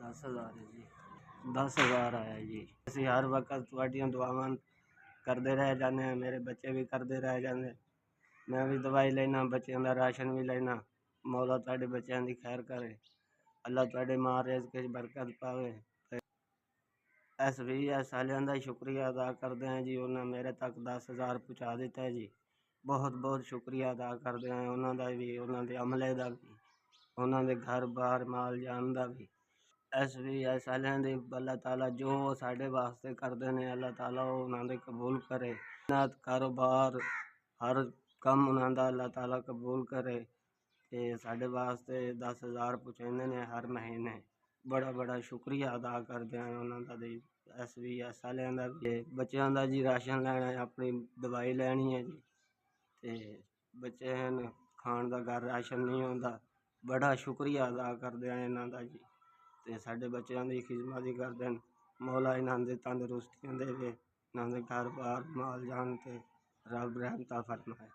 10,000 है जी। 10,000 आया जी। ਅਸੀਂ ਹਰ ਵਕਤ ਤੁਹਾਡੀਆਂ ਦੁਆਵਾਂ ਕਰਦੇ ਰਹਿ ਜਾਂਦੇ ਹਾਂ, ਮੇਰੇ ਬੱਚੇ ਵੀ ਕਰਦੇ ਰਹਿ ਜਾਂਦੇ। ਮੈਂ ਵੀ ਦਵਾਈ ਲੈਣਾ, ਬੱਚਿਆਂ ਦਾ ਰਾਸ਼ਨ ਵੀ ਲੈਣਾ। ਮੌਲਾ ਤੁਹਾਡੇ ਬੱਚਿਆਂ ਦੀ ਖੈਰ ਕਰੇ, ਅੱਲਾ ਤੁਹਾਡੇ ਮਾਂ ਰਿਜ਼ਕ 'ਚ ਬਰਕਤ ਪਾਵੇ। SVS ਵਾਲਿਆਂ ਦਾ ਸ਼ੁਕਰੀਆ ਅਦਾ ਕਰਦੇ ਹਾਂ ਜੀ, ਉਹਨਾਂ ਮੇਰੇ ਤੱਕ 10,000 ਪਹੁੰਚਾ ਦਿੱਤਾ ਜੀ। ਬਹੁਤ ਬਹੁਤ ਸ਼ੁਕਰੀਆ ਅਦਾ ਕਰਦੇ ਹਾਂ ਉਹਨਾਂ ਦਾ ਵੀ, ਉਹਨਾਂ ਦੇ ਅਮਲੇ ਦਾ ਵੀ, ਉਹਨਾਂ ਦੇ ਘਰ ਬਾਰ ਮਾਲ ਜਾਨ ਦਾ ਵੀ। SVS ਵਾਲਿਆਂ ਦੇ ਅੱਲਾ ਤਾਲਾ ਜੋ ਸਾਡੇ ਵਾਸਤੇ ਕਰਦੇ ਨੇ, ਅੱਲਾ ਤਾਲਾ ਉਹ ਉਹਨਾਂ ਦੇ ਕਬੂਲ ਕਰੇ। ਕਾਰੋਬਾਰ ਹਰ ਕੰਮ ਉਹਨਾਂ ਦਾ ਅੱਲਾ ਤਾਲਾ ਕਬੂਲ ਕਰੇ ਅਤੇ ਸਾਡੇ ਵਾਸਤੇ 10,000 ਪਹੁੰਚਾਉਂਦੇ ਨੇ ਹਰ ਮਹੀਨੇ। ਬੜਾ ਬੜਾ ਸ਼ੁਕਰੀਆ ਅਦਾ ਕਰਦੇ ਹਾਂ ਉਹਨਾਂ ਦਾ ਜੀ। SVS ਵਾਲਿਆਂ ਦਾ ਵੀ। ਬੱਚਿਆਂ ਦਾ ਜੀ ਰਾਸ਼ਨ ਲੈਣਾ ਹੈ, ਆਪਣੀ ਦਵਾਈ ਲੈਣੀ ਹੈ ਜੀ, ਅਤੇ ਬੱਚੇ ਹਨ ਖਾਣ ਦਾ ਘਰ ਰਾਸ਼ਨ ਨਹੀਂ ਆਉਂਦਾ। ਬੜਾ ਸ਼ੁਕਰੀਆ ਅਦਾ ਕਰਦੇ ਹਾਂ ਇਹਨਾਂ ਦਾ ਜੀ, ਅਤੇ ਸਾਡੇ ਬੱਚਿਆਂ ਦੀ ਖਿਦਮਤ ਹੀ ਕਰਦੇ ਹਨ। ਮੌਲਾ ਇਹਨਾਂ ਦੇ ਤੰਦਰੁਸਤੀਆਂ ਦੇਵੇ, ਇਹਨਾਂ ਦੇ ਘਰ ਬਾਰ ਮਾਲ ਜਾਨ 'ਤੇ ਰੱਬ ਰਹਿਮਤਾਂ ਫਰਮਾਏ।